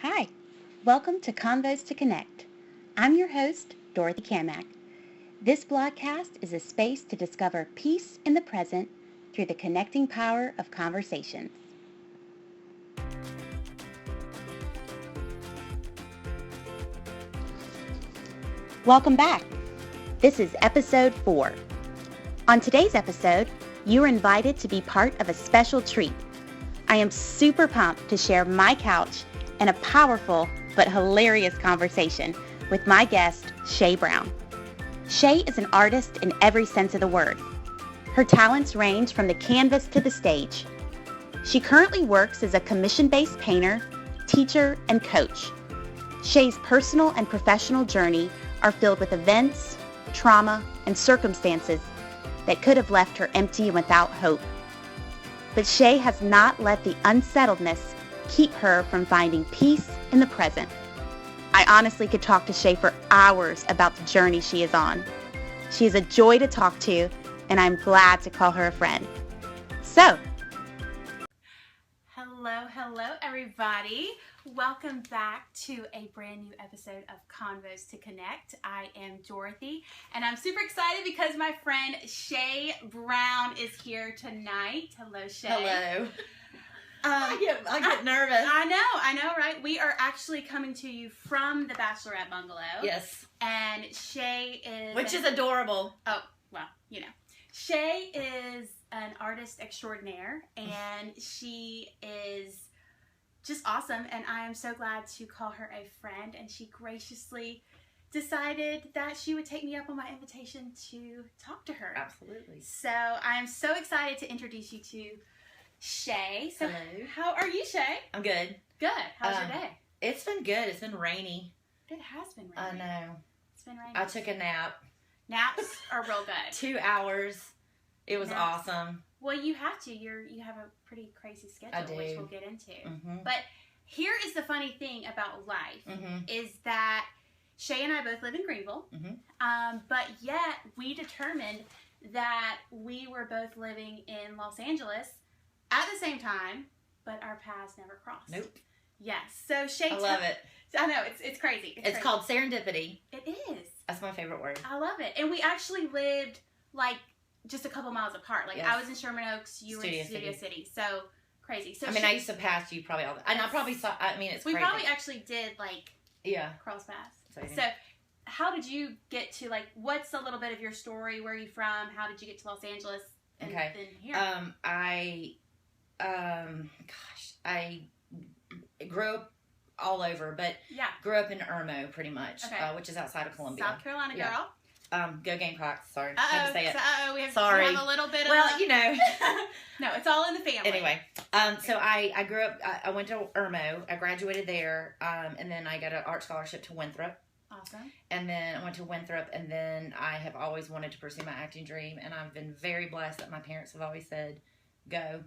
Hi, welcome to Convos to Connect. I'm your host, Dorothy Kamak. This blogcast is a space to discover peace in the present through the connecting power of conversations. Welcome back. This is episode 4. On today's episode, you are invited to be part of a special treat. I am super pumped to share my couch and a powerful but hilarious conversation with my guest, ShayBrown. Shay is an artist in every sense of the word. Her talents range from the canvas to the stage. She currently works as a commission-based painter, teacher, and coach. Shay's personal and professional journey are filled with events, trauma, and circumstances that could have left her empty and without hope. But Shay has not let the unsettledness keep her from finding peace in the present. I honestly could talk to Shay for hours about the journey she is on. She is a joy to talk to, and I'm glad to call her a friend. So, hello everybody. Welcome back to a brand new episode of Convos to Connect. I am Dorothy, and I'm super excited because my friend ShayBrown is here tonight. Hello, Shay. Hello. I get nervous. I know, right? We are actually coming to you from the Bachelorette Bungalow. Yes. And Shay is... Which is adorable. Oh, well, you know. Shay is an artist extraordinaire, and she is just awesome, and I am so glad to call her a friend, and she graciously decided that she would take me up on my invitation to talk to her. Absolutely. So I am so excited to introduce you to Shay. So hello. How are you, Shay? I'm good. Good. How's your day? It's been good. It's been rainy. It has been I rainy. know. It's been rainy. I took a nap. Naps are real good. 2 hours. It was Naps. awesome. Well, you have to. You have a pretty crazy schedule, I do. which we'll get into. Mm-hmm. But here is the funny thing about life, Mm-hmm. is that Shay and I both live in Greenville, but yet we determined that we were both living in Los Angeles at the same time, but our paths never crossed. Nope. Yes. So Shay, I love it. I know, it's crazy. It's crazy. called serendipity. It is. That's my favorite word. I love it. And we actually lived like just a couple miles apart. Like Yes. I was in Sherman Oaks, you were in Studio City. So crazy. So I used to pass you probably all the... And I probably saw... I mean, it's we crazy. probably actually did like cross paths. So how did you get to like, what's a little bit of your story? Where are you from? How did you get to Los Angeles? And Okay. then here? I grew up all over, but grew up in Irmo pretty much, which is outside of Columbia. South Carolina girl. Go Gamecocks. Sorry. Had to say it. We have a little bit well, of... you know. No, it's all in the family. Anyway, so I grew up, I went to Irmo. I graduated there, and then I got an art scholarship to Winthrop. Awesome. And then I went to Winthrop, and then I have always wanted to pursue my acting dream, and I've been very blessed that my parents have always said, go.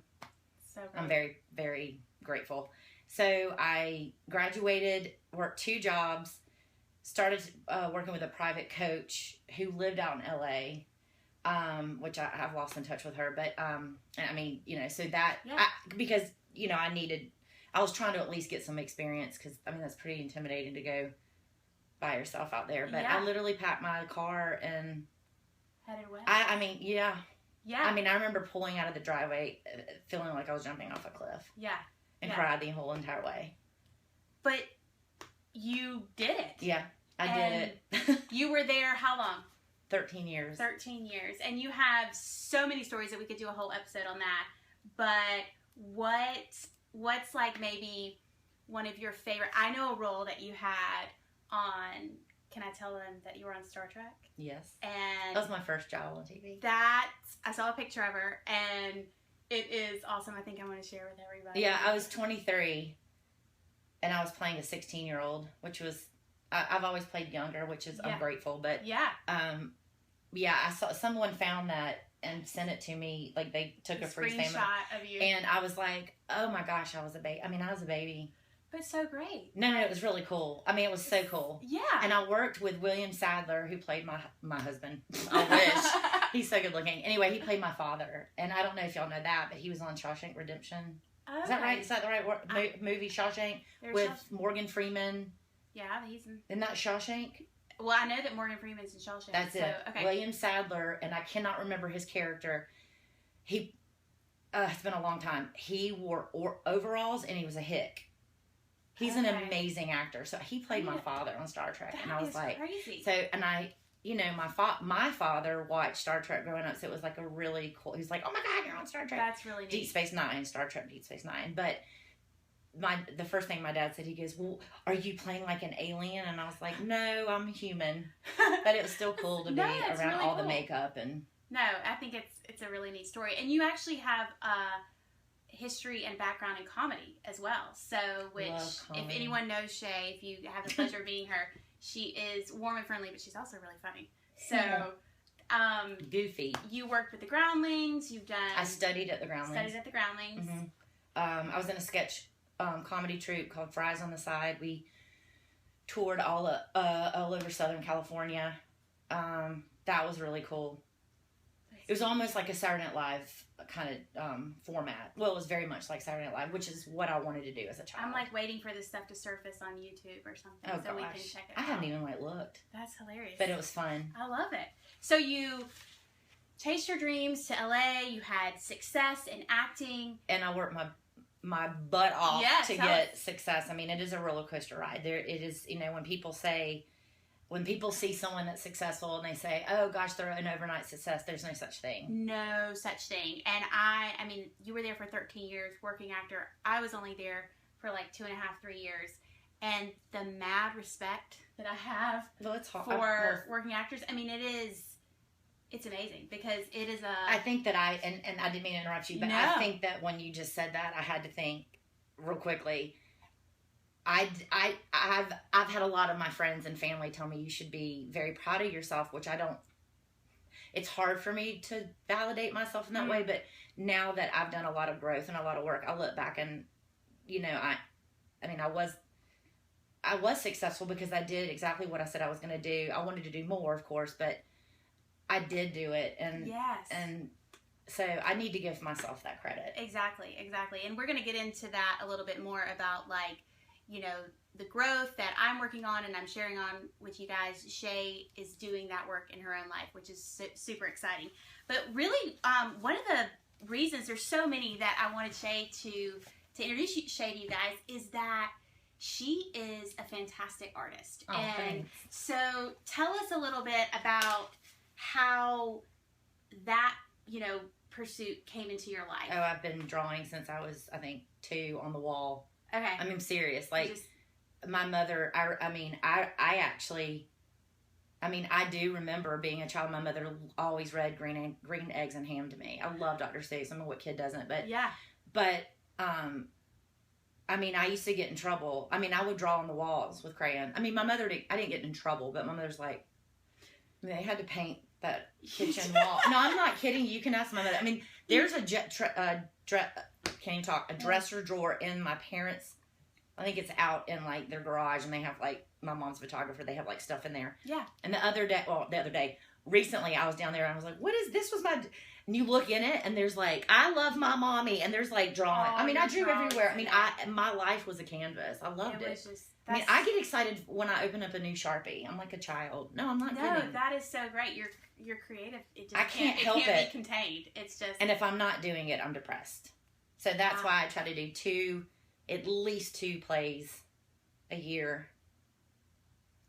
So great. I'm very, very grateful. So I graduated, worked 2 jobs, started working with a private coach who lived out in LA, which I've lost in touch with her. But, I mean, you know, so that, because, you know, I was trying to at least get some experience because, I mean, that's pretty intimidating to go by yourself out there. But I literally packed my car and headed west. I mean, yeah. Yeah. I mean, I remember pulling out of the driveway feeling like I was jumping off a cliff. Yeah. And cried the whole entire way. But you did it. Yeah, I did it. You were there how long? 13 years. 13 years. And you have so many stories that we could do a whole episode on that. But what's like maybe one of your favorite... I know a role that you had on... Can I tell them that you were on Star Trek? Yes. And that was my first job on TV. I saw a picture of her, and it is awesome. I think I'm going to share with everybody. Yeah, I was 23, and I was playing a 16-year-old, which was... I've always played younger, which is... I'm grateful, but... I saw... Someone found that and sent it to me. Like, they took a free screenshot of you. And I was like, oh my gosh, I was a baby. I mean, I was a baby. But so great. No, it was really cool. I mean, it was so cool. Yeah. And I worked with William Sadler, who played my husband. I wish. He's so good looking. Anyway, he played my father. And I don't know if y'all know that, but he was on Shawshank Redemption. Okay. Is that right? Is that the right movie, Shawshank? With Morgan Freeman? Yeah, he's in... Isn't that Shawshank? Well, I know that Morgan Freeman's in Shawshank. That's it. Okay. William Sadler, and I cannot remember his character. It's been a long time. He wore overalls, and he was a hick. He's an amazing actor. So he played my father on Star Trek, and I was like, crazy. So, and I, my father watched Star Trek growing up, so it was like a really cool. He's like, oh my God, you're on Star Trek. That's really neat. Deep Space Nine, Star Trek, Deep Space Nine. But the first thing my dad said, he goes, well, are you playing like an alien? And I was like, no, I'm human. But it was still cool to be around really all the makeup and. No, I think it's a really neat story, and you actually have history and background in comedy as well. So, which, if anyone knows Shay, if you have the pleasure of meeting her, she is warm and friendly, but she's also really funny. So, goofy. You worked with the Groundlings. You've done. I studied at the Groundlings. Mm-hmm. I was in a sketch comedy troupe called Fries on the Side. We toured all over Southern California. That was really cool. It was almost like a Saturday Night Live kind of format. Well, it was very much like Saturday Night Live, which is what I wanted to do as a child. I'm like waiting for this stuff to surface on YouTube or something we can check it out. I haven't even looked. That's hilarious. But it was fun. I love it. So you chased your dreams to LA. You had success in acting. And I worked my butt off to get success. I mean, it is a roller coaster ride. It is, when people see someone that's successful and they say, oh gosh, they're an overnight success, there's no such thing. No such thing. And I mean, you were there for 13 years, working actor. I was only there for like 2.5, 3 years. And the mad respect that I have for working actors, I mean, it's amazing because it is I think that and I didn't mean to interrupt you, but I think that when you just said that, I had to think real quickly. I've had a lot of my friends and family tell me you should be very proud of yourself, which I don't. It's hard for me to validate myself in that way, but now that I've done a lot of growth and a lot of work, I look back and, I was successful because I did exactly what I said I was going to do. I wanted to do more, of course, but I did do it, and so I need to give myself that credit. Exactly, and we're going to get into that a little bit more about the growth that I'm working on and I'm sharing on with you guys. Shay is doing that work in her own life, which is super exciting. But really, one of the reasons, there's so many that I wanted Shay to introduce Shay to you guys, is that she is a fantastic artist. Oh, and thanks. So tell us a little bit about how that, pursuit came into your life. Oh, I've been drawing since I was, I think, 2 on the wall. Okay. I mean, serious. My mother, I do remember being a child. My mother always read Green Eggs and Ham to me. I love Dr. Seuss. I mean, what kid doesn't? But yeah. But I used to get in trouble. I mean, I would draw on the walls with crayon. I mean, my mother I didn't get in trouble, but my mother's like, they had to paint that kitchen wall. No, I'm not kidding. You can ask my mother. I mean, there's a dresser drawer in my parents'. I think it's out in their garage, and they have my mom's photographer. They have stuff in there. Yeah. And the other day, recently, I was down there and I was like, "What is this?" Was my? And you look in it, and there's I love my mommy, and there's drawing. Oh, I mean, I drew everywhere. I mean, my life was a canvas. I loved it. I mean, I get excited when I open up a new Sharpie. I'm like a child. No, I'm not kidding. No, that is so great. You're creative. It just I can't help it. Can't be contained. It's just. And if I'm not doing it, I'm depressed. So that's why I try to do at least 2 plays a year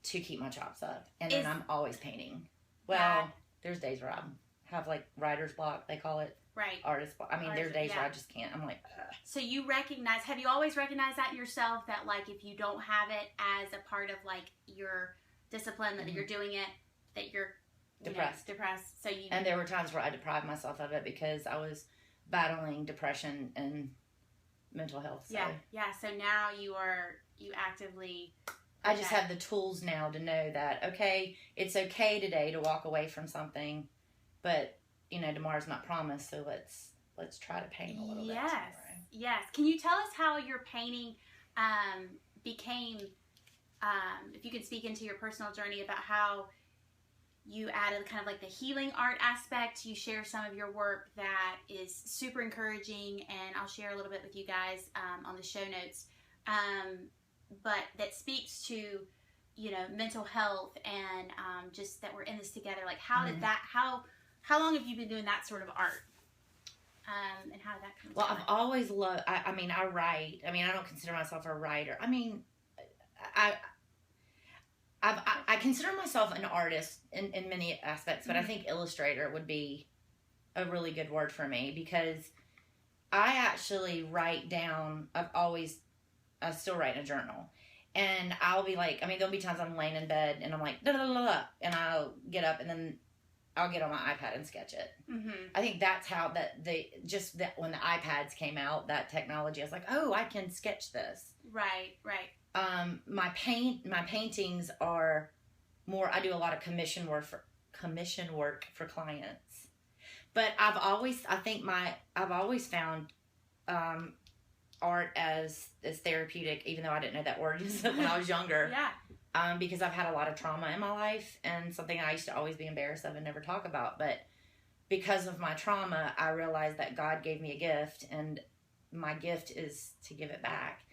to keep my chops up. And then I'm always painting. Well, there's days where I have writer's block, they call it. Right. Artist block. I mean, there's days where I just can't. I'm like, ugh. So you have you always recognized that in yourself, that if you don't have it as a part of your discipline, that you're doing it, that you're depressed. So and there were times where I deprived myself of it because I was battling depression and mental health. So. Yeah. So now you actively. I just have the tools now to know that it's okay today to walk away from something, but tomorrow's not promised. So let's try to paint a little bit. Yes. Can you tell us how your painting became? If you could speak into your personal journey about how you added kind of like the healing art aspect. You share some of your work that is super encouraging, and I'll share a little bit with you guys on the show notes. But that speaks to, you know, mental health and just that we're in this together. Like, how did that? How long have you been doing that sort of art? And how did that come? Well, I've always loved. I mean, I write. I mean, I don't consider myself a writer. I mean, I consider myself an artist in many aspects, but I think illustrator would be a really good word for me, because I actually write down. I still write in a journal, and I'll be like, I mean, there'll be times I'm laying in bed and I'm like, da da da da, and I'll get up and then I'll get on my iPad and sketch it. Mm-hmm. I think that's how when the iPads came out, that technology, I was like, oh, I can sketch this. Right. My paintings are more. I do a lot of commission work for clients, but I've always found art as therapeutic, even though I didn't know that word when I was younger. Yeah. Because I've had a lot of trauma in my life, and something I used to always be embarrassed of and never talk about. But because of my trauma, I realized that God gave me a gift, and my gift is to give it back.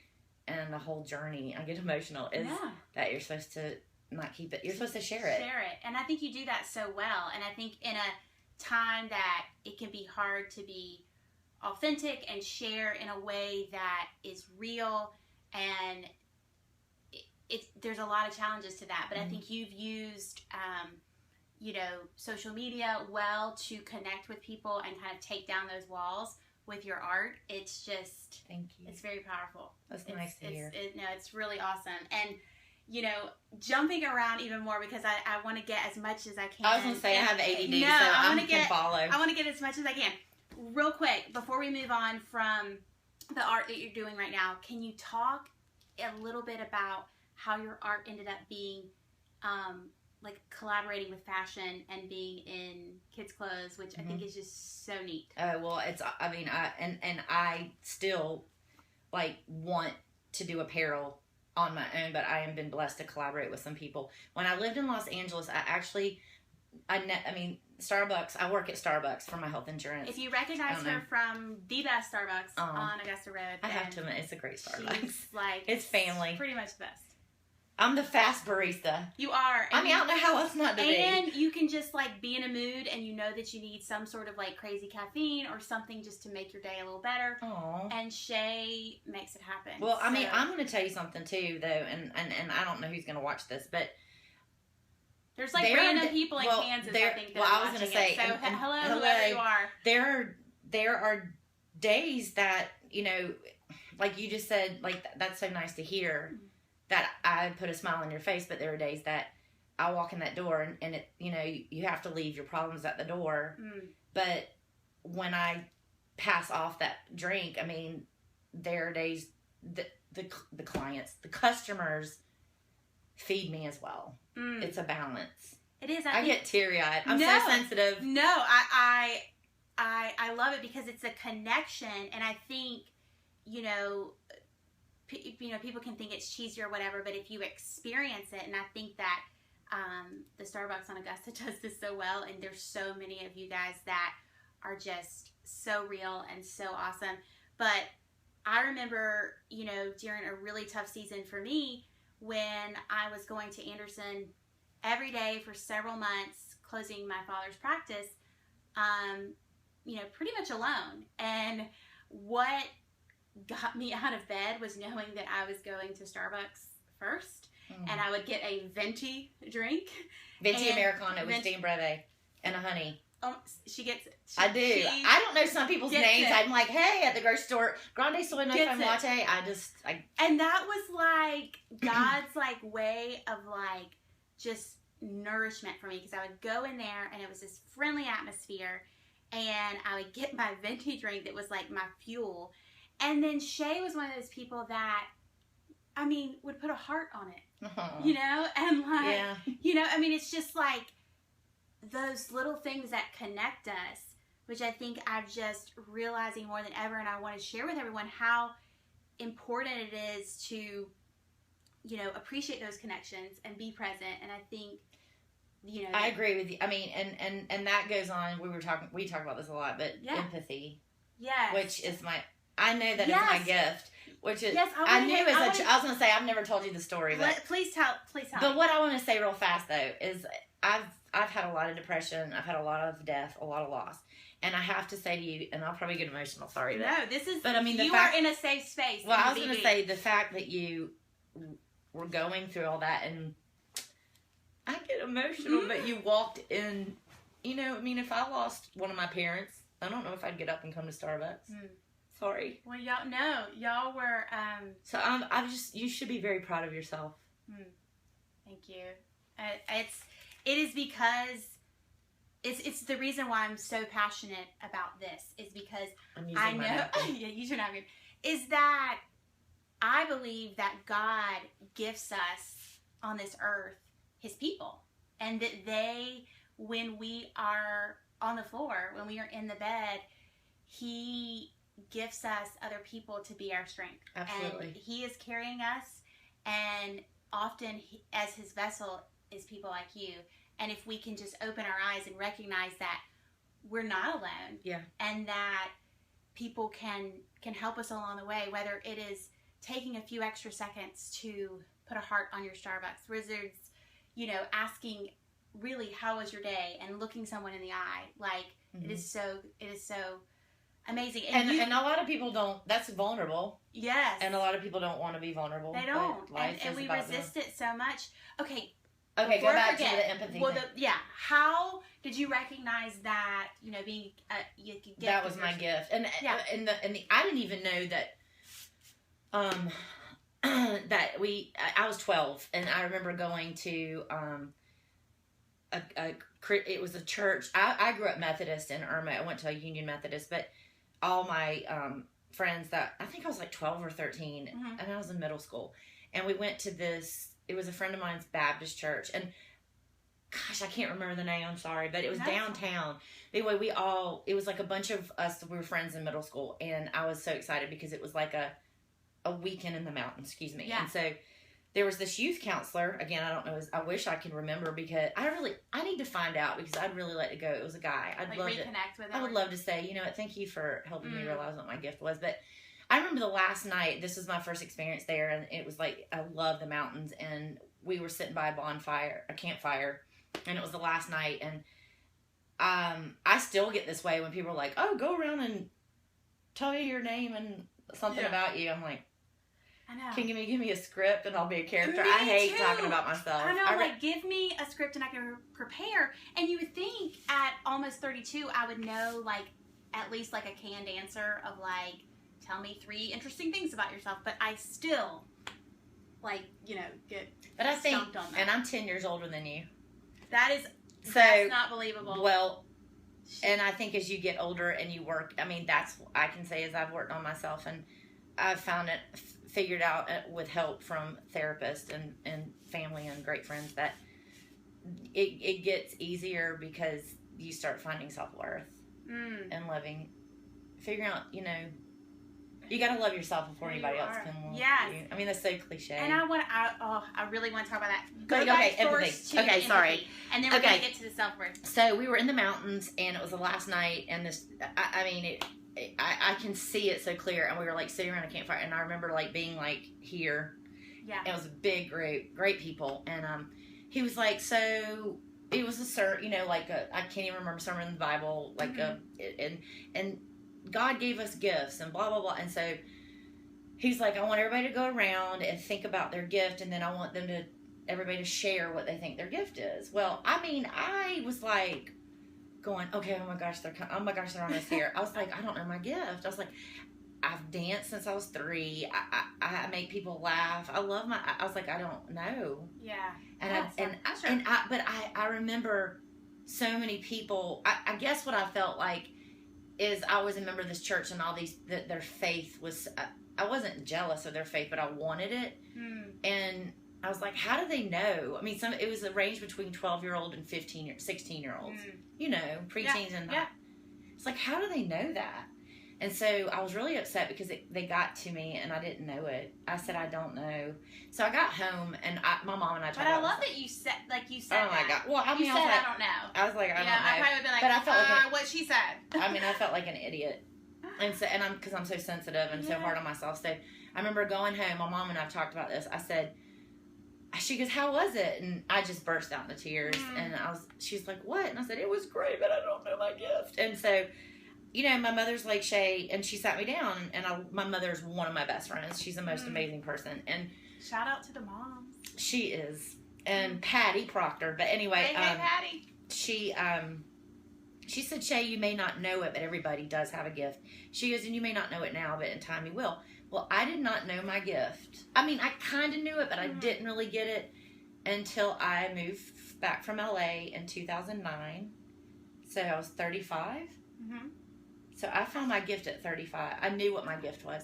And the whole journey, I get emotional, is that you're supposed to not keep it. You're supposed to share it. And I think you do that so well. And I think in a time that it can be hard to be authentic and share in a way that is real, and there's a lot of challenges to that. But I think you've used, social media well to connect with people and kind of take down those walls with your art. It's just, thank you. It's very powerful. That's nice to hear. It's really awesome. And, jumping around even more, because I want to get as much as I can. I was going to say, I have ADD, so I can follow. I want to get as much as I can. Real quick, before we move on from the art that you're doing right now, can you talk a little bit about how your art ended up being collaborating with fashion and being in kids' clothes, which I think is just so neat. Well, I still want to do apparel on my own, but I have been blessed to collaborate with some people. When I lived in Los Angeles, Starbucks, I work at Starbucks for my health insurance. If you recognize her from the best Starbucks on Augusta Road, I have to admit, it's a great Starbucks. It's family. Pretty much the best. I'm the fast barista. You are. I don't know how else not to be. And you can just be in a mood, and you know that you need some sort of crazy caffeine or something just to make your day a little better. Aww. And Shay makes it happen. Well, I'm going to tell you something too, though, and I don't know who's going to watch this, but there's random people in Kansas, I think, that I was going to say. So hello, whoever you are. There are days that, like you just said, that's so nice to hear. That I put a smile on your face, but there are days that I walk in that door and it, you have to leave your problems at the door. But when I pass off that drink, there are days that the clients, the customers feed me as well. It's a balance. It is. I get teary-eyed. I'm so sensitive. No, I love it because it's a connection, and I think, people can think it's cheesy or whatever, but if you experience it, and I think that the Starbucks on Augusta does this so well, and there's so many of you guys that are just so real and so awesome. But I remember, during a really tough season for me, when I was going to Anderson every day for several months, closing my father's practice, pretty much alone. And what got me out of bed was knowing that I was going to Starbucks first, and I would get a venti drink. Venti Americano with steamed breve and a honey. Oh, she gets it. I do. I don't know some people's names. I'm like, hey, at the grocery store, grande soy no foam latte. And that was God's way of just nourishment for me, because I would go in there and it was this friendly atmosphere, and I would get my venti drink that was my fuel. And then Shay was one of those people that, would put a heart on it, and it's just those little things that connect us, which I think I'm just realizing more than ever, and I want to share with everyone how important it is to, appreciate those connections and be present. And I think you know. I agree with you. I mean, and that goes on. We talk about this a lot, but empathy. Yes. Which is I know that it's my gift. Which is, I was going to say, I've never told you the story, but please tell. But what I want to say real fast though is, I've had a lot of depression. I've had a lot of death, a lot of loss, and I have to say to you, and I'll probably get emotional. Sorry, no, this is. But I mean, you are in a safe space. Well, I was going to say the fact that you were going through all that, and I get emotional. But you walked in. You know, I mean, if I lost one of my parents, I don't know if I'd get up and come to Starbucks. Sorry. Well, y'all were. So you should be very proud of yourself. Thank you. It is because it's the reason why I'm so passionate about this is because I know you should have it. Is that I believe that God gifts us on this earth His people, and that when we are on the floor, when we are in the bed, He gifts us other people to be our strength. Absolutely. And He is carrying us, and often as His vessel is people like you. And if we can just open our eyes and recognize that we're not alone, and that people can help us along the way, whether it is taking a few extra seconds to put a heart on your Starbucks, whether it's, you know, asking really how was your day and looking someone in the eye, like it is so amazing. And a lot of people don't. That's vulnerable. Yes. And a lot of people don't want to be vulnerable. They don't. And we resist it so much. Okay, go back to the empathy thing. How did you recognize that, you know, being you could get that was my gift. And I didn't even know that I was 12, and I remember going to it was a church. I grew up Methodist in Irma. I went to a Union Methodist, but all my friends that I think I was like 12 or 13, and I was in middle school, and we went to this. It was a friend of mine's Baptist church, and gosh, I can't remember the name. I'm sorry, but it was downtown. Anyway, it was like a bunch of us. We were friends in middle school, and I was so excited because it was like a weekend in the mountains. Excuse me. Yeah. And so there was this youth counselor. Again, I don't know. I wish I could remember because I need to find out because I'd really let it go. It was a guy. I'd love reconnect with him. I would love to say, you know what, thank you for helping me realize what my gift was. But I remember the last night, this was my first experience there, and it was like, I love the mountains, and we were sitting by a campfire, and it was the last night, and I still get this way when people are like, oh, go around and tell you your name and something about you. I'm like, I know. Can you give me a script and I'll be a character? I hate talking about myself. I know, give me a script and I can prepare. And you would think at almost 32, I would know, like, at least, like, a canned answer of, like, tell me 3 interesting things about yourself. But I still, like, you know, get stumped on that. And I'm 10 years older than you. That's not believable. Well, and I think as you get older and you work, I mean, that's, I can say as I've worked on myself, and I've found it, figured out with help from therapists and family and great friends, that it gets easier because you start finding self-worth and figuring out, you know, you got to love yourself before anybody else can love you. I mean, that's so cliche. And I really want to talk about that. Empathy. Okay, sorry. And then we're going to get to the self-worth. So we were in the mountains, and it was the last night, and this, I can see it so clear, and we were like sitting around a campfire, and I remember like being like here. Yeah. It was a big group, great people, and he was like, so it was you know, like I can't even remember sermon in the Bible, like and God gave us gifts and blah blah blah, and so he's like, I want everybody to go around and think about their gift, and then I want everybody to share what they think their gift is. Well, I mean, I was like going, okay, oh my gosh, they're on us here. I was like, I don't know my gift. I was like, I've danced since I was 3. I make people laugh. I was like, I don't know. Yeah. But I remember so many people. I guess what I felt like is I was a member of this church, and all these their faith was. I wasn't jealous of their faith, but I wanted it, and I was like, how do they know? I mean, it was a range between 12-year-old and 16-year-olds. You know, preteens and it's like, how do they know that? And so I was really upset because they got to me and I didn't know it. I said, I don't know. So I got home and my mom and I talked about it. But I love that you said Oh my God. Well, I mean, you said, I don't know. I was like, I don't know. I probably would be like, but I felt like what she said. I mean, I felt like an idiot. And so, because I'm so sensitive and so hard on myself. So I remember going home, my mom and I've talked about this. I said, she goes, how was it? And I just burst out into tears. And she's like, what? And I said, it was great, but I don't know my gift. And so, you know, my mother's like, Shay, and she sat me down, and my mother's one of my best friends. She's the most amazing person. And shout out to the moms. She is. And Patty Proctor. But anyway, hey, Patty. She said, Shay, you may not know it, but everybody does have a gift. She goes, and you may not know it now, but in time you will. Well, I did not know my gift. I mean, I kind of knew it, but I didn't really get it until I moved back from LA in 2009. So I was 35. Mm-hmm. So I found my gift at 35. I knew what my gift was.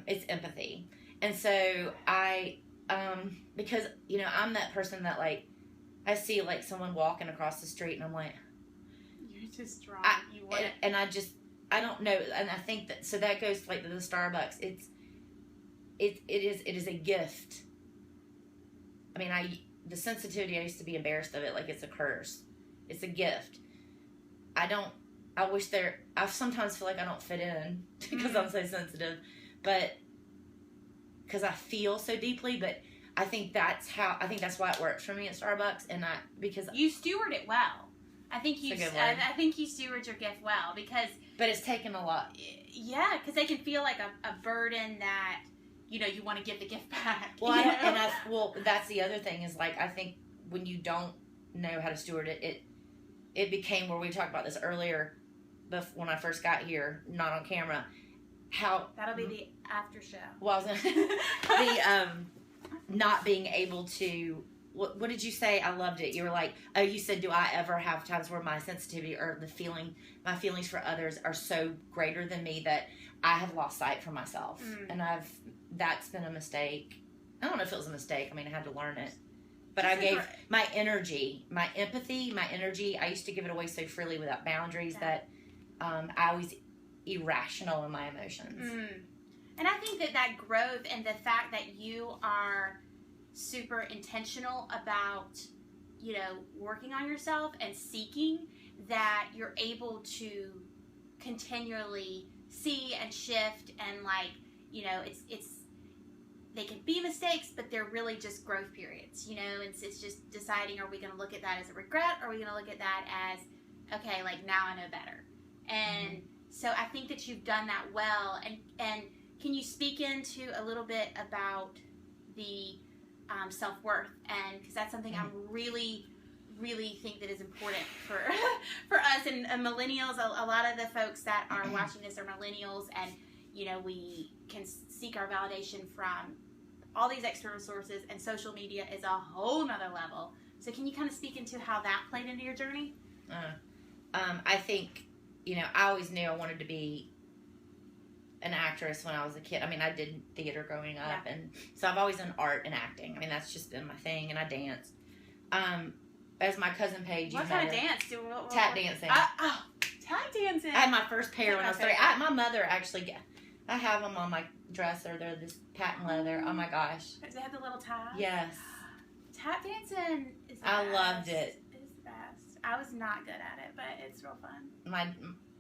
It's empathy. And so because, you know, I'm that person that, like, I see, like, someone walking across the street and I'm like, you're just strong. I don't know. And I think that, so that goes, like, to the Starbucks. It is a gift. I mean, the sensitivity, I used to be embarrassed of it, like it's a curse. It's a gift. I sometimes feel like I don't fit in because I'm so sensitive, but because I feel so deeply, but I think that's why it works for me at Starbucks, and because you steward it well. I think you steward your gift well but it's taken a lot. Yeah, because they can feel like a burden that, you know, you want to give the gift back. Well, that's the other thing is, like, I think when you don't know how to steward it, it became, where we talked about this earlier, when I first got here, not on camera, how... That'll be the after show. Well, I was gonna, not being able to... What did you say? I loved it. You were like, you said, do I ever have times where my sensitivity or my feelings for others are so greater than me that I have lost sight for myself? And that's been a mistake. I don't know if it was a mistake. I mean, I had to learn it. But I gave my energy, my empathy, my energy, I used to give it away so freely without boundaries that I was irrational in my emotions. And I think that growth and the fact that you are super intentional about, you know, working on yourself and seeking, that you're able to continually see and shift, and, like, you know, it's they can be mistakes, but they're really just growth periods, you know. It's just deciding, are we going to look at that as a regret, or are we going to look at that as, okay, like, now I know better. And so I think that you've done that well. And can you speak into a little bit about the self-worth? And because that's something I'm really think that is important for us and millennials. A lot of the folks that are watching this are millennials, and, you know, we can seek our validation from all these external sources, and social media is a whole nother level. So can you kind of speak into how that played into your journey? I think, you know, I always knew I wanted to be an actress when I was a kid. I mean, I did theater growing up, and so I've always done art and acting. I mean, that's just been my thing, and I dance. As my cousin Paige, what kind of dance? Tap dancing. Tap dancing. I had my first pair when I was 3. My mother actually, I have them on my dresser. They're this patent leather. Oh my gosh. Does it have the little ties? Yes. Tap dancing is the best. I loved it. It's the best. I was not good at it, but it's real fun.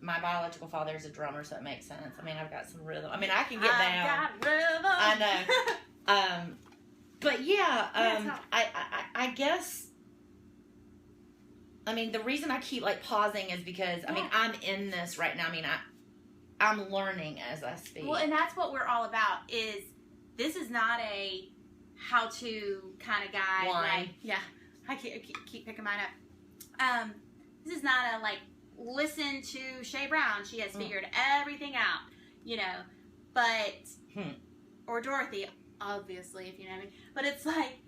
My biological father is a drummer, so it makes sense. I mean, I've got some rhythm. I mean, I can get down. I've got rhythm. I know. But yeah, I guess. I mean, the reason I keep, like, pausing is because I mean, I'm in this right now. I mean, I'm learning as I speak. Well, and that's what we're all about. This is not a how-to kind of guide. Wine. Like, I keep picking mine up. This is not a, like, listen to Shay Brown. She has figured everything out, you know. But or Dorothy, obviously, if you know what I mean. But it's like,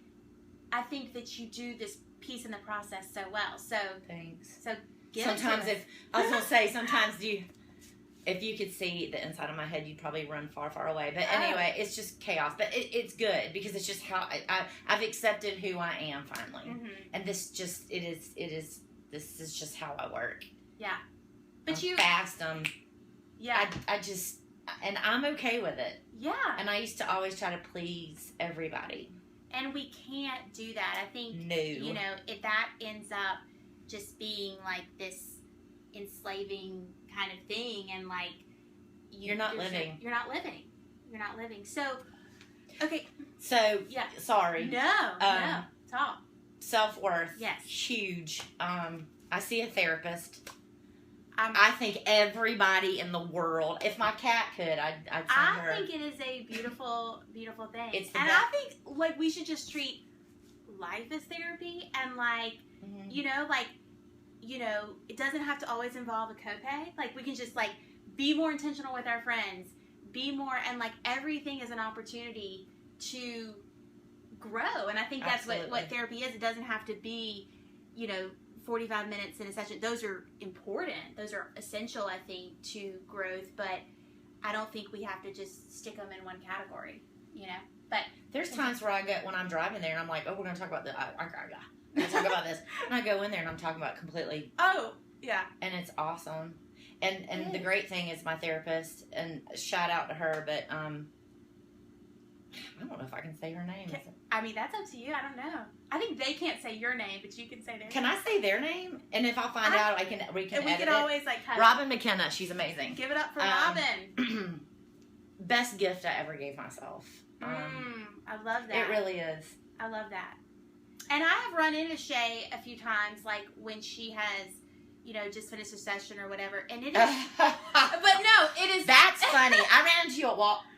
I think that you do this piece in the process so well. So thanks. So sometimes I was gonna say, sometimes if you could see the inside of my head, you'd probably run far, far away. But anyway, it's just chaos. But it's good because it's just how I've accepted who I am finally, and this is just how I work. Yeah, but I'm fast. Yeah. I just, and I'm okay with it. Yeah. And I used to always try to please everybody. And we can't do that. I think, No. you know, if that ends up just being like this enslaving kind of thing, and like you're not living. You're not living. You're not living. So, okay. So, yeah. Sorry. No. Talk. Self-worth. Yes. Huge. I see a therapist. I I think everybody in the world, if my cat could, I'd send her. I think it is a beautiful, beautiful thing. It's the and best. I think, like, we should just treat life as therapy, and, like, Mhm. you know, it doesn't have to always involve a copay. Like, we can just, like, be more intentional with our friends, be more, and, like, everything is an opportunity to grow. And I think that's what therapy is. It doesn't have to be, you know, 45 minutes in a session. Those are important. Those are essential, I think, to growth. But I don't think we have to just stick them in one category, you know. But there's times where I go, when I'm driving there, and I'm like, oh, we're going to talk about this. I'm going to talk about this. And I go in there, and I'm talking about completely. Oh, yeah. And it's awesome. And the great thing is my therapist, and shout out to her, but I don't know if I can say her name. I mean, that's up to you. I don't know. I think they can't say your name, but you can say their Can name. I say their name? And if I find out, we can edit it. Always, like, cut Robin McKenna. She's amazing. Give it up for Robin. Best gift I ever gave myself. I love that. It really is. I love that. And I have run into Shay a few times, like, when she has, you know, just finished a session or whatever. And it is... but no, it is... That's funny. I ran into you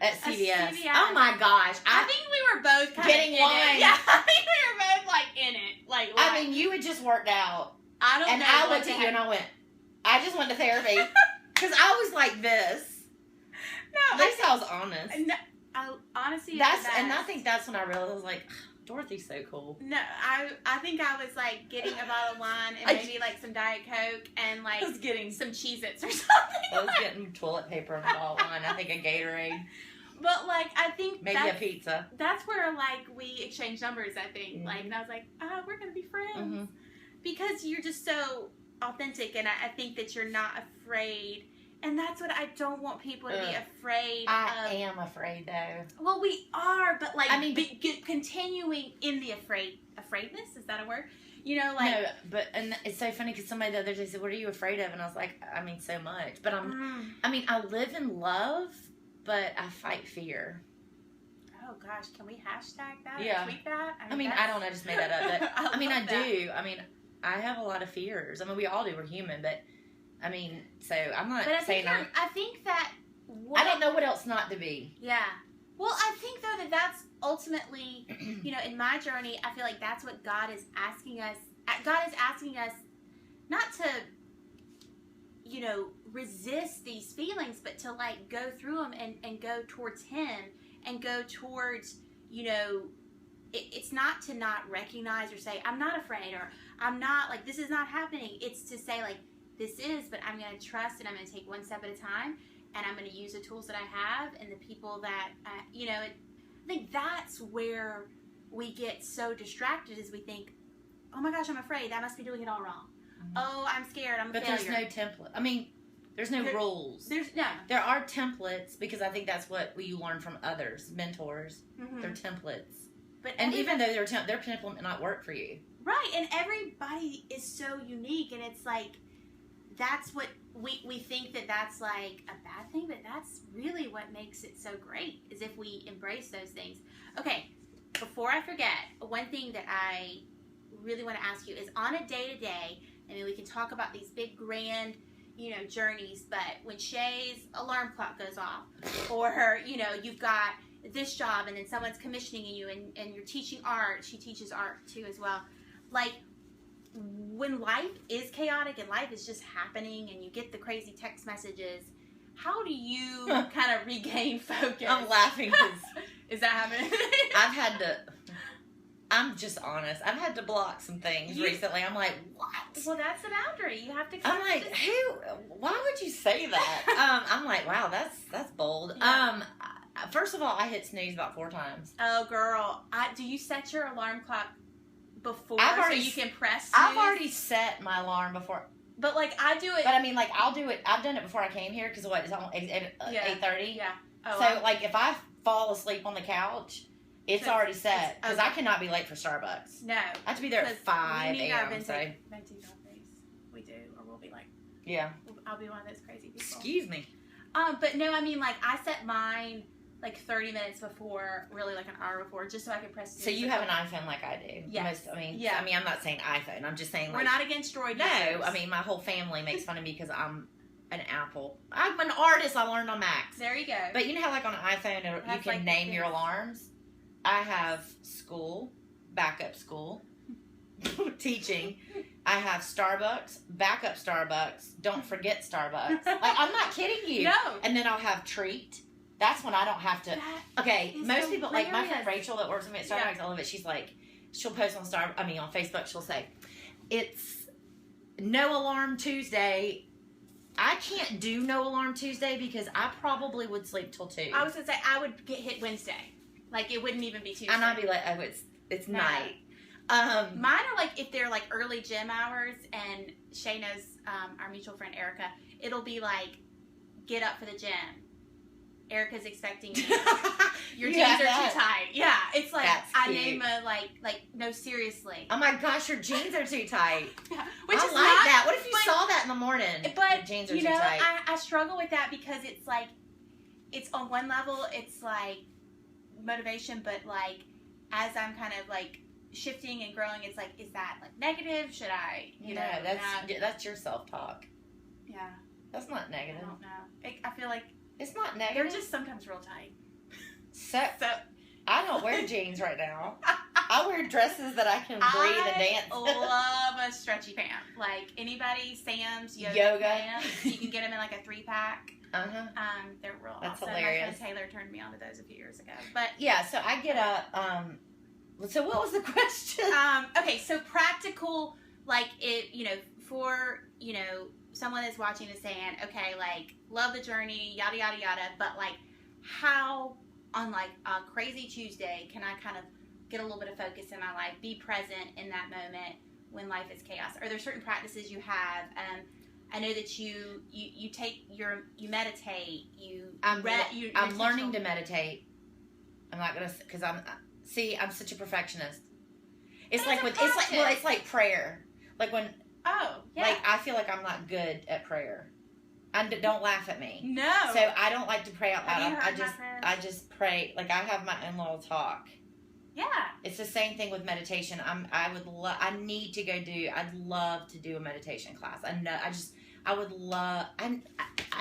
at CVS. Oh, my gosh. I think we were both kind getting of wine. in it. Yeah, I think we were both, like, in it. Like, I mean, you had just worked out. I don't know. And I looked at you and I went, I just went to therapy. Because I was like this. No, at least I was honest. No, honestly, and I think that's when I realized, like, Dorothy's so cool. No, I think I was, like, getting a bottle of wine and maybe, like, some Diet Coke and, like, I was getting some Cheez-Its or something. I was getting toilet paper and a bottle of wine. I think a Gatorade. But, like, I think maybe a pizza. That's where, like, we exchange numbers, I think. Mm-hmm. Like, and I was like, we're going to be friends. Mm-hmm. Because you're just so authentic, and I think that you're not afraid. And that's what I don't want people to be afraid of. I am afraid, though. Well, we are, but, like, I mean, continuing in the afraidness, is that a word? You know, like... No, but, and it's so funny because somebody the other day said, what are you afraid of? And I was like, I mean, so much. But I live in love, but I fight fear. Oh, gosh, can we hashtag that? Yeah. Or tweet that? I mean, I don't know, I just made that up. But, I do. I mean, I have a lot of fears. I mean, we all do. We're human, but... I mean, so I'm not saying I think that... I don't know what else not to be. Yeah. Well, I think, though, that that's ultimately, you know, in my journey, I feel like that's what God is asking us. God is asking us not to, you know, resist these feelings, but to, like, go through them and go towards Him and go towards, you know, it's not to not recognize or say, I'm not afraid, or I'm not, like, this is not happening. It's to say, like, this is, but I'm going to trust, and I'm going to take one step at a time, and I'm going to use the tools that I have and the people that, you know, I think that's where we get so distracted, is we think, oh my gosh, I'm afraid, I must be doing it all wrong. Mm-hmm. Oh, I'm scared, I'm a failure. But there's no template. I mean, there's no rules. There are templates, because I think that's what you learn from others, mentors. Mm-hmm. They're templates. And even though their template might not work for you. Right, and everybody is so unique, and it's like, that's what we think that's like a bad thing, but that's really what makes it so great, is if we embrace those things. Okay, before I forget, one thing that I really want to ask you is, on a day-to-day, I mean, we can talk about these big, grand, you know, journeys, but when Shay's alarm clock goes off, or her, you know, you've got this job, and then someone's commissioning you, and you're teaching art, she teaches art too as well, like, when life is chaotic and life is just happening and you get the crazy text messages, how do you kind of regain focus? I'm laughing because... Is that happening? I'm just honest. I've had to block some things recently. I'm like, what? Well, that's the boundary. You have to... I'm like, why would you say that? I'm like, wow, that's bold. Yeah. First of all, I hit snooze about 4 times. Oh, girl. Do you set your alarm clock before so you can press snooze? I've already set my alarm before. But like I do it. But I mean, like I'll do it. I've done it before I came here because what? It's almost 8:30. Yeah. Oh, So like if I fall asleep on the couch, it's already set because I cannot be late for Starbucks. No. I have to be there at 5 We need a.m. our venti So. coffees. We do, or we'll be like. Yeah. I'll be one of those crazy people. Excuse me. But no, I mean like I set mine like 30 minutes before, really like an hour before, just so I can press. So you have an iPhone like I do. Yes. I mean, I'm not saying iPhone. I'm just saying. We're not against Droid. No, I mean my whole family makes fun of me because I'm an Apple. I'm an artist. I learned on Macs. There you go. But you know how like on an iPhone you can name your alarms. I have school, backup school, teaching. I have Starbucks, backup Starbucks. Don't forget Starbucks. Like I'm not kidding you. No. And then I'll have treat. That's when I don't have to. Okay, most people, hilarious. like my friend Rachel that works with me at Starbucks, I love it. She's like, she'll post on on Facebook, she'll say, it's no alarm Tuesday. I can't do no alarm Tuesday because I probably would sleep till 2. I was going to say, I would get hit Wednesday. Like, it wouldn't even be Tuesday. And I'd be like, oh, it's night. Mine are like, if they're like early gym hours, and Shay knows our mutual friend Erica, it'll be like, get up for the gym. Erica's expecting you. Your jeans are too tight. Yeah, it's like I name a like no, seriously. Oh my gosh, your jeans are too tight. Yeah. Which I is like not, that. What if you saw that in the morning? But your jeans are too tight. I struggle with that because it's like it's on one level it's like motivation, but like as I'm kind of like shifting and growing, it's like, is that like negative? Should I? You know, that's your self-talk. Yeah, that's not negative. I don't know. I feel like. It's not negative. They're just sometimes real tight. So I don't wear jeans right now. I wear dresses that I can breathe and dance. I love a stretchy pant. Like anybody, Sam's yoga pants. You can get them in like a 3-pack. They're real. That's awesome. hilarious. My friend Taylor turned me on to those a few years ago. But yeah, so I get up. So what was the question? Okay, so practical, like it, for someone that's watching is saying, okay, like, love the journey, yada, yada, yada, but, like, how on, like, a crazy Tuesday can I kind of get a little bit of focus in my life, be present in that moment when life is chaos? Are there certain practices you have? I know that you meditate, I'm learning to meditate. I'm not going to, because I'm such a perfectionist. It's like prayer. Like when, oh, yeah. Like, I feel like I'm not good at prayer. Don't laugh at me. No. So I don't like to pray out loud. I just pray. Like, I have my own little talk. Yeah. It's the same thing with meditation. I'd love to do a meditation class. I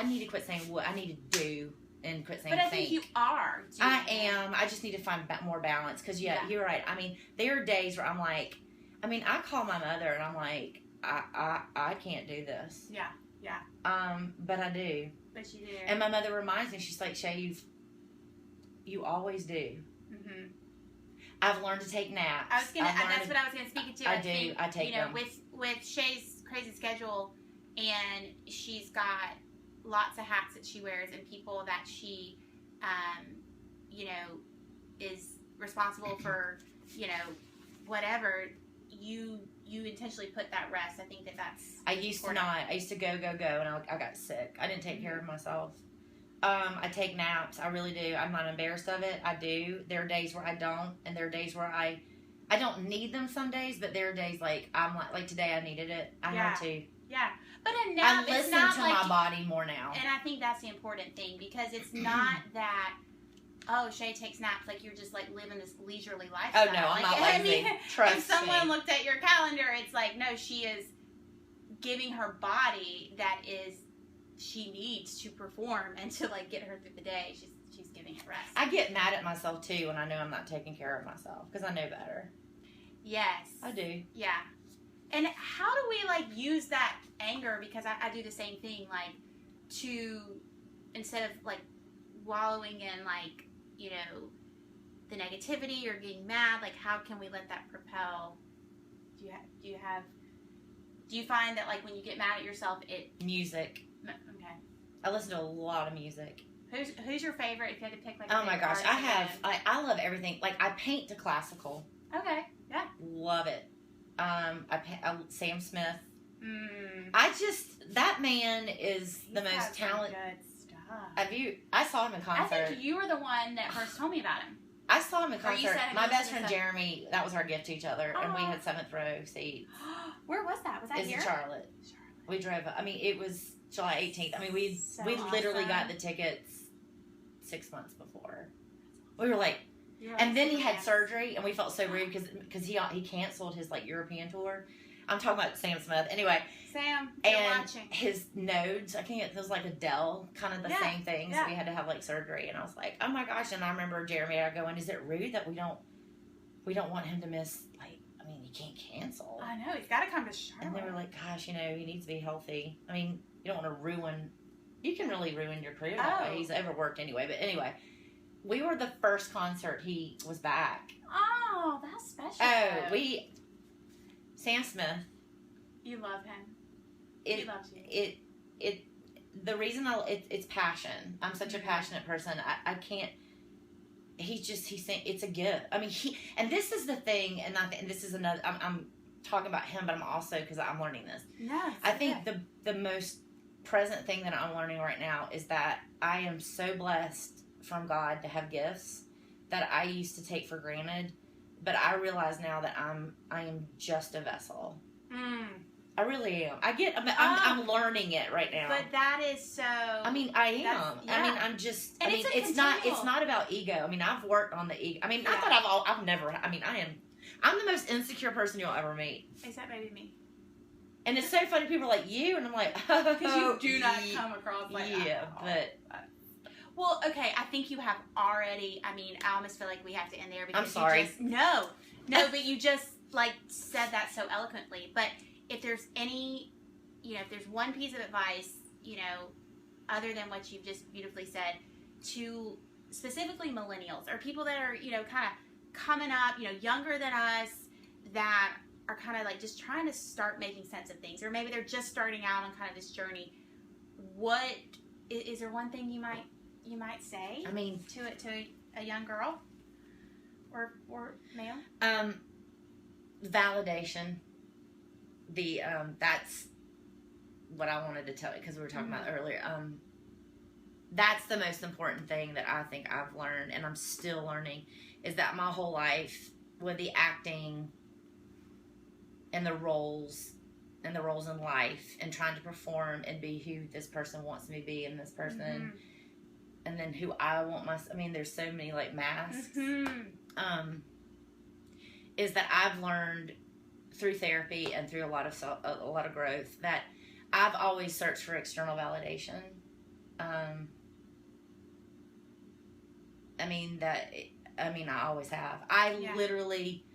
need to quit saying what I need to do and quit saying But I think you are. I am. I just need to find more balance. Because, you're right. I mean, there are days where I'm like, I call my mother and I'm like, I can't do this. Yeah, yeah. But I do. But you do. And my mother reminds me, she's like, Shay, you always do. Mm-hmm. I've learned to take naps. That's what I was gonna speak to. I take them. With Shay's crazy schedule, and she's got lots of hats that she wears, and people that she, is responsible for, whatever. You intentionally put that rest. I think that's. I used to not. I used to go, and I got sick. I didn't take care of myself. I take naps. I really do. I'm not embarrassed of it. I do. There are days where I don't, and there are days where I don't need them some days, but there are days like I'm like today I needed it. I had to. Yeah. But a nap, I listen to my body more now. And I think that's the important thing, because it's not that, oh, Shay takes naps, like you're just like living this leisurely lifestyle. Oh no, I'm not lazy. Trust me. If someone looked at your calendar, it's like, no, she is giving her body that she needs to perform and to like get her through the day. She's giving it rest. I get mad at myself too when I know I'm not taking care of myself, because I know better. Yes. I do. Yeah. And how do we like use that anger? Because I do the same thing, like to, instead of like wallowing in like, the negativity or getting mad, like how can we let that propel? Do you find that like when you get mad at yourself, music. Okay. I listen to a lot of music. Who's your favorite? If you had to pick like. Oh my gosh, I love everything. Like I paint to classical. Okay. Yeah. Love it. Sam Smith. That man is the most talented. Good stuff. I saw him in concert. I think you were the one that first told me about him. I saw him in concert. My best friend stuff. Jeremy, that was our gift to each other, and we had 7th row seats. Where was that? Was that It's here? in Charlotte. We drove. I mean, it was July 18th. I mean, we literally got the tickets 6 months before. We were like, and then he had surgery, and we felt so rude because he canceled his like European tour. I'm talking about Sam Smith. Anyway, Sam, you're and watching. his nodes, I think it was like Adele, kind of the same thing. So we had to have like surgery, and I was like, oh my gosh! And I remember Jeremy going, "Is it rude that we don't want him to miss? Like, I mean, he can't cancel." I know he's got to come to Charlotte. And they were like, "Gosh, he needs to be healthy. I mean, you don't want to ruin. You can really ruin your career that way. He's overworked anyway." But anyway, we were the first concert he was back. Oh, that's special. Oh, Sam Smith. You love him. He loves you. The reason it's passion. I'm such a passionate person. I can't. He's saying it's a gift. I mean, and this is the thing, and this is another. I'm talking about him, but I'm also because I'm learning this. Yes. I think the most present thing that I'm learning right now is that I am so blessed from God to have gifts that I used to take for granted, but I realize now that I am just a vessel. I really am. I'm learning it right now. But that is so. I mean, I am. Yeah. I mean, I'm just. And I mean, it's not about ego. I mean, I've worked on the ego. I mean, not that I've never. I mean, I'm the most insecure person you'll ever meet. Except maybe me. And it's so funny. People are like you, and I'm like, because you do not come across like that. But. Well, okay. I think you have already. I mean, I almost feel like we have to end there because I'm sorry. You just, no, but you just like said that so eloquently. But if there's any, if there's one piece of advice, other than what you've just beautifully said, to specifically millennials or people that are, kind of coming up, younger than us, that are kind of like just trying to start making sense of things, or maybe they're just starting out on kind of this journey. What is there one thing you might say? I mean, to a young girl or male? Validation. That's what I wanted to tell you because we were talking about earlier. That's the most important thing that I think I've learned, and I'm still learning, is that my whole life with the acting and the roles in life and trying to perform and be who this person wants me to be and this person and then who I want myself. I mean, there's so many like masks. Is that I've learned through therapy and through a lot of growth that I've always searched for external validation. I always have. I literally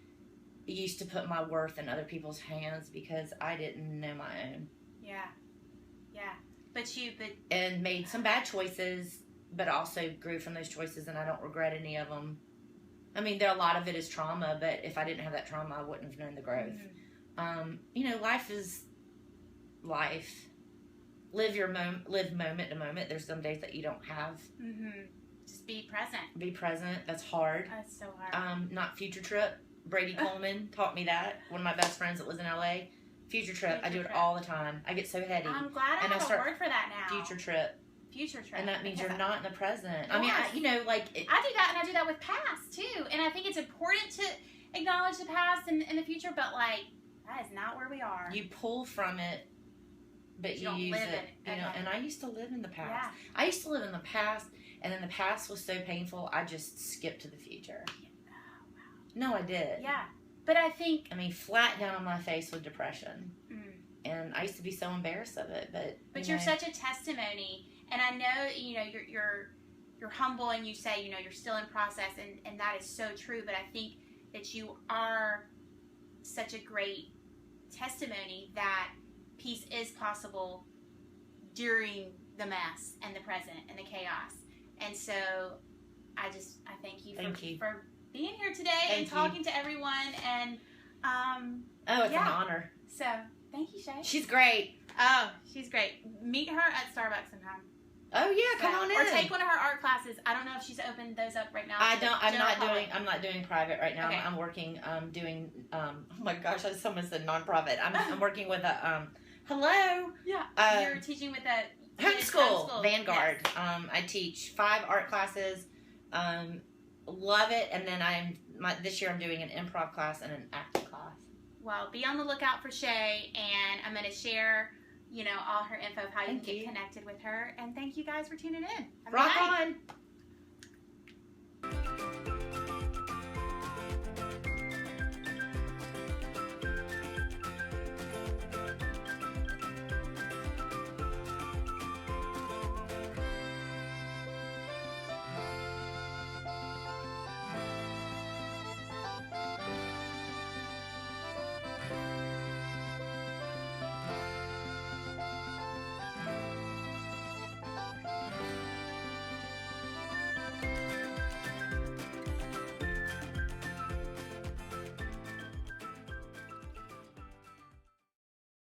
used to put my worth in other people's hands because I didn't know my own. Yeah. And made some bad choices, but also grew from those choices, and I don't regret any of them. I mean, a lot of it is trauma, but if I didn't have that trauma, I wouldn't have known the growth. Life is life. Live moment to moment. There's some days that you don't have. Just be present. Be present. That's hard. That's so hard. Not future trip. Brady Coleman taught me that. One of my best friends that lives in LA. Future trip. I do it all the time. I get so heady. I'm glad I have a word for that now. Future trip. And that means you're not in the present. I mean, I do that, and I do that with past too. And I think it's important to acknowledge the past and the future, but like that is not where we are. You pull from it, but you use it. And I used to live in the past. Yeah. I used to live in the past, and then the past was so painful, I just skipped to the future. Oh, wow. No, I did. Yeah, but I think flat down on my face with depression, and I used to be so embarrassed of it. But you're such a testimony. And I know, you're humble, and you say, you're still in process, and that is so true. But I think that you are such a great testimony that peace is possible during the mess and the present and the chaos. And so I thank you for being here today and talking to everyone. And it's an honor. So thank you, Shay. She's great. Oh, she's great. Meet her at Starbucks sometime. Oh yeah, come on in. Or take one of her art classes. I don't know if she's opened those up right now. I'm not doing private right now. Okay. I'm working doing oh my gosh, someone said nonprofit. I'm working with a Hello. Yeah. You're teaching with a homeschool Vanguard. Yes. I teach 5 art classes. Love it. And then this year I'm doing an improv class and an acting class. Well, be on the lookout for Shay, and I'm going to share, all her info of how you can get connected with her. And thank you guys for tuning in. Rock on.